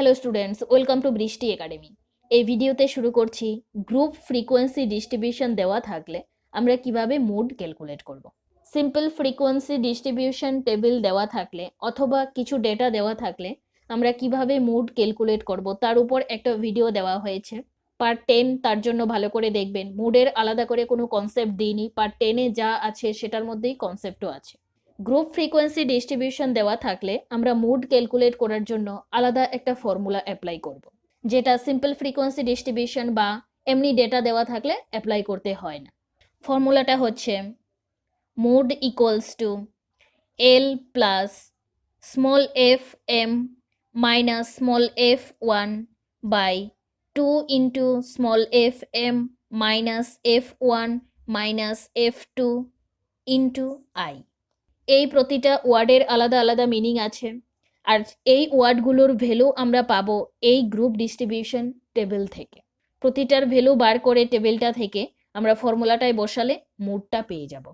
Hello students, welcome to বৃষ্টি academy. এই ভিডিওতে শুরু করছি গ্রুপ ফ্রিকোয়েন্সি ডিস্ট্রিবিউশন দেওয়া থাকলে আমরা কিভাবে মোড ক্যালকুলেট করব। সিম্পল ফ্রিকোয়েন্সি ডিস্ট্রিবিউশন টেবিল দেওয়া থাকলে অথবা কিছু ডেটা দেওয়া থাকলে আমরা কিভাবে মোড ক্যালকুলেট করব তার উপর একটা ভিডিও দেওয়া হয়েছে। পার্ট 10 তার জন্য ভালো করে দেখবেন। মোডের আলাদা করে কোনো কনসেপ্ট দিইনি, পার্ট 10-এ যা আছে সেটার মধ্যেই কনসেপ্টও আছে। গ্রুপ ফ্রিকোয়েন্সি ডিস্ট্রিবিউশন দেওয়া থাকলে আমরা মুড ক্যালকুলেট করার জন্য আলাদা একটা ফর্মুলা অ্যাপ্লাই করব, যেটা সিম্পল ফ্রিকোয়েন্সি ডিস্ট্রিবিউশন বা এমনি ডেটা দেওয়া থাকলে অ্যাপ্লাই করতে হয় না। ফর্মুলাটা হচ্ছে mode equals to L plus small F M minus small f one by 2 into small F M minus F one minus F two into i. এই প্রতিটা ওয়ার্ডের আলাদা আলাদা মিনিং আছে, আর এই ওয়ার্ডগুলোর ভ্যালু আমরা পাবো এই গ্রুপ ডিস্ট্রিবিউশন টেবিল থেকে। প্রতিটার ভ্যালু বার করে টেবিলটা থেকে আমরা ফর্মুলাটায় বসালে মুডটা পেয়ে যাব।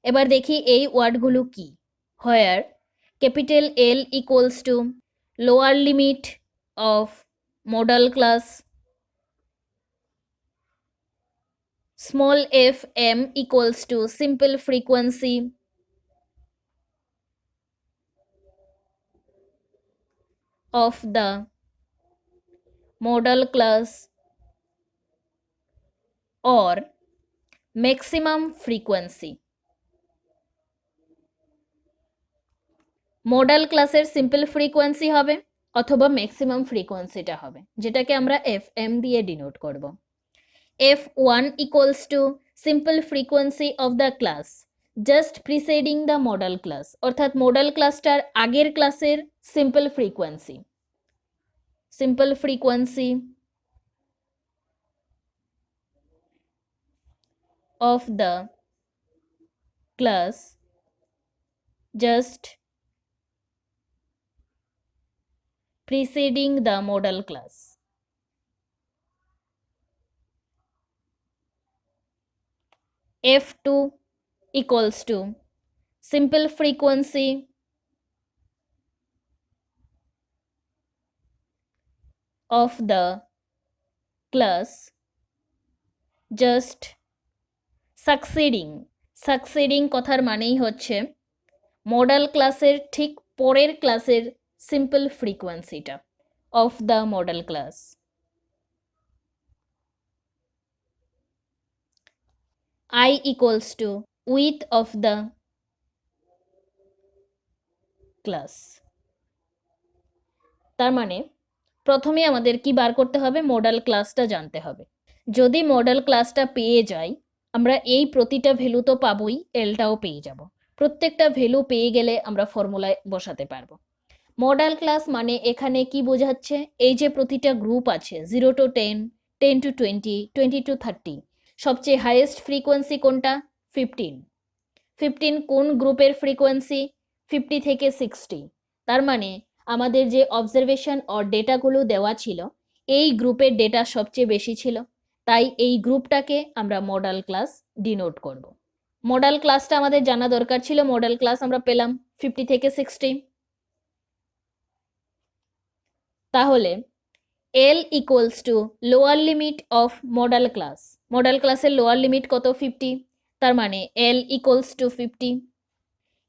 এবার দেখি এই ওয়ার্ডগুলো কি। Where capital L equals to lower limit of modal class, small F M equals to simple frequency of the modal class or maximum frequency। Modal ক্লাসের সিম্পল ফ্রিকোয়েন্সি হবে অথবা ম্যাক্সিমাম ফ্রিকোয়েন্সিটা হবে, যেটাকে আমরা এফ এম দিয়ে ডিনোট করব। F one equals to simple frequency of the class just preceding the modal class, অর্থাৎ মডাল ক্লাসটার আগের ক্লাসের simple frequency. Simple frequency of the class just preceding the modal class। F2 equals to simple frequency of the class just succeeding কথার মানেই হচ্ছে modal ক্লাসের ঠিক পরের ক্লাসের সিম্পল ফ্রিকোয়েন্সিটা of the modal class. I equals to width of the class। তার মানে প্রথমে আমাদের কি বার করতে হবে, মডাল ক্লাসটা জানতে হবে। যদি মডাল ক্লাসটা পেয়ে যাই আমরা এই প্রতিটা ভ্যালু তো পাবোই, এলটাও পেয়ে যাব। প্রত্যেকটা ভ্যালু পেয়ে গেলে আমরা ফর্মুলায় বসাতে পারবো। মডাল ক্লাস মানে এখানে কি বোঝাচ্ছে, এই যে প্রতিটা গ্রুপ আছে 0 to 10, 10 to 20, 20 to 30, সবচেয়ে হাইয়েস্ট ফ্রিকোয়েন্সি কোনটা, 15। 15 কোন গ্রুপের ফ্রিকোয়েন্সি, 50 থেকে 60। তার মানে আমাদের যে অবজারভেশন অর ডেটাগুলো দেওয়া ছিল এই গ্রুপের ডেটা সবচেয়ে বেশি ছিল, তাই এই গ্রুপটাকে আমরা মডাল ক্লাস ডিনোট করব। মডাল ক্লাসটা আমাদের জানা দরকার ছিল, মডাল ক্লাস আমরা পেলাম 50 থেকে 60। তাহলে L equals to lower limit of modal class, modal ক্লাসের লোয়ার লিমিট কত, 50। তার মানে L equals to 50।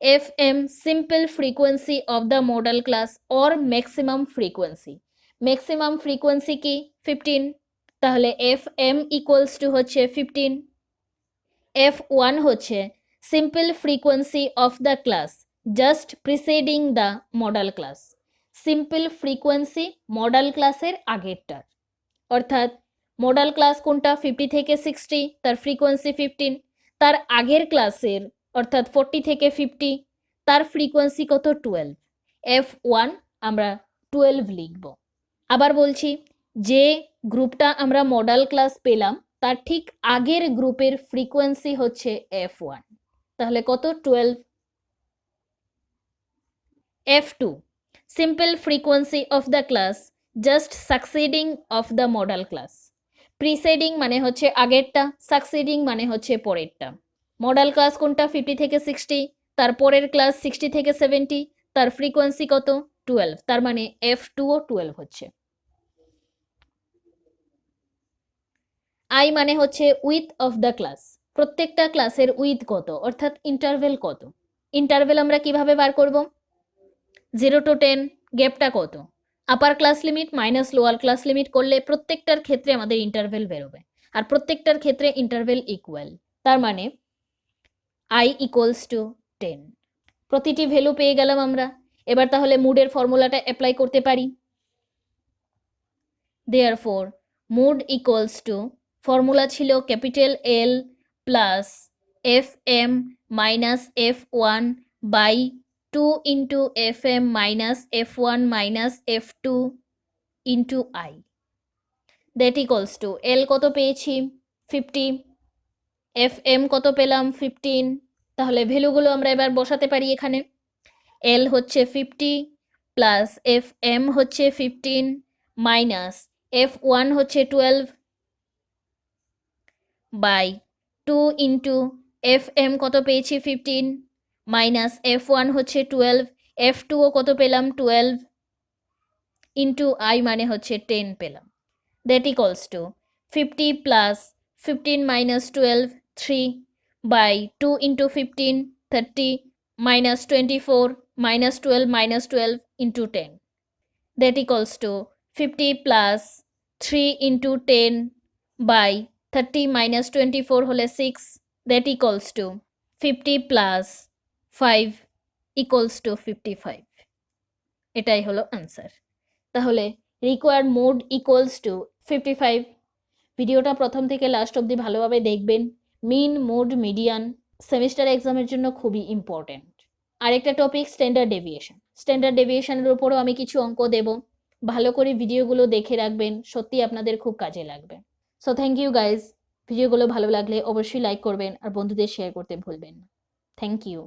F M simple frequency of the modal class or maximum frequency, maximum frequency কি 15, তাহলে এফ এম ইকুয়ালস টু হচ্ছে 15। F one হচ্ছে simple frequency of the class just preceding the modal class, simple frequency modal ক্লাসের আগেরটার, অর্থাৎ modal class কোনটা 50 থেকে 60, তার ফ্রিকোয়েন্সি 15, তার আগের ক্লাসের অর্থাৎ 40 থেকে 50 তার ফ্রিকোয়েন্সি কত, 12। এফ ওয়ান আমরা 12 লিখব। আবার বলছি, যে গ্রুপটা আমরা মডাল ক্লাস পেলাম তার ঠিক আগের গ্রুপের ফ্রিকোয়েন্সি হচ্ছে এফ ওয়ান, তাহলে কত, 12। F two simple frequency of the class just succeeding of the modal class. Preceding মানে হচ্ছে আগেরটা, সাকসিডিং মানে হচ্ছে পরেরটা। মডাল ক্লাস কোনটা 50 থেকে 60, তার পরের ক্লাস 60 থেকে 70, তার ফ্রিকোয়েন্সি কত, 12, তার মানে F2 ও 12 হচ্ছে। আই মানে হচ্ছে উইথ অফ দ্য ক্লাস, প্রত্যেকটা ক্লাসের উইথ কত, অর্থাৎ ইন্টারভেল কত। ইন্টারভেল আমরা কিভাবে বার করব? 0 to 10 গ্যাপটা কত, upper class limit minus lower class limit করলে প্রত্যেকটার ক্ষেত্রে আমাদের ইন্টারভেল বেরোবে, আর প্রত্যেকটার ক্ষেত্রে ইন্টারভেল ইকুয়াল, তার মানে আই ইকুয়ালস টু 10। প্রতিটি ভ্যালু পেয়ে গেলাম আমরা। এবার তাহলে মুডের ফর্মুলাটা অ্যাপ্লাই করতে পারি। Therefore mode equals to, formula ছিল capital L plus F M minus F one by 2 into F M minus F one minus F two into I, that equals to L কত পেয়েছি 50, এফ এম কত পেলাম 15। তাহলে ভ্যালুগুলো আমরা এবার বসাতে পারি এখানে। এল হচ্ছে 50 প্লাস এফ এম হচ্ছে 15 মাইনাস এফ ওয়ান হচ্ছে 12 বাই 2 ইন্টু এফ এম কত পেয়েছি 15 মাইনাস এফ ওয়ান হচ্ছে 12, এফ টুও কত পেলাম 12 ইন্টু আই মানে হচ্ছে 10 পেলাম, that equals to 50 plus 15 minus 12 3 by 2 into 15 30 minus 24 minus 12 into 10, that equals to 50 plus 3 into 10 by 30 minus 24 হলে 6, that equals to 50 plus 5 equals to 55। এটাই হলো আনসার। তাহলে রিকোয়ার্ড মোড ইকুয়ালস টু 55। ভিডিওটা প্রথম থেকে লাস্ট অবধি ভালোভাবে দেখবেন। মিন, মোড, মিডিয়ান সেমিস্টার এক্সামের জন্য খুবই ইম্পর্টেন্ট। আরেকটা টপিক স্ট্যান্ডার্ড ডেভিয়েশন। স্ট্যান্ডার্ড ডেভিয়েশনের উপরও আমি কিছু অঙ্ক দেব, ভালো করে ভিডিওগুলো দেখে রাখবেন, সত্যি আপনাদের খুব কাজে লাগবে। So thank you guys. ভিডিওগুলো ভালো লাগলে অবশ্যই লাইক করবেন আর বন্ধুদের শেয়ার করতে ভুলবেন না। Thank you.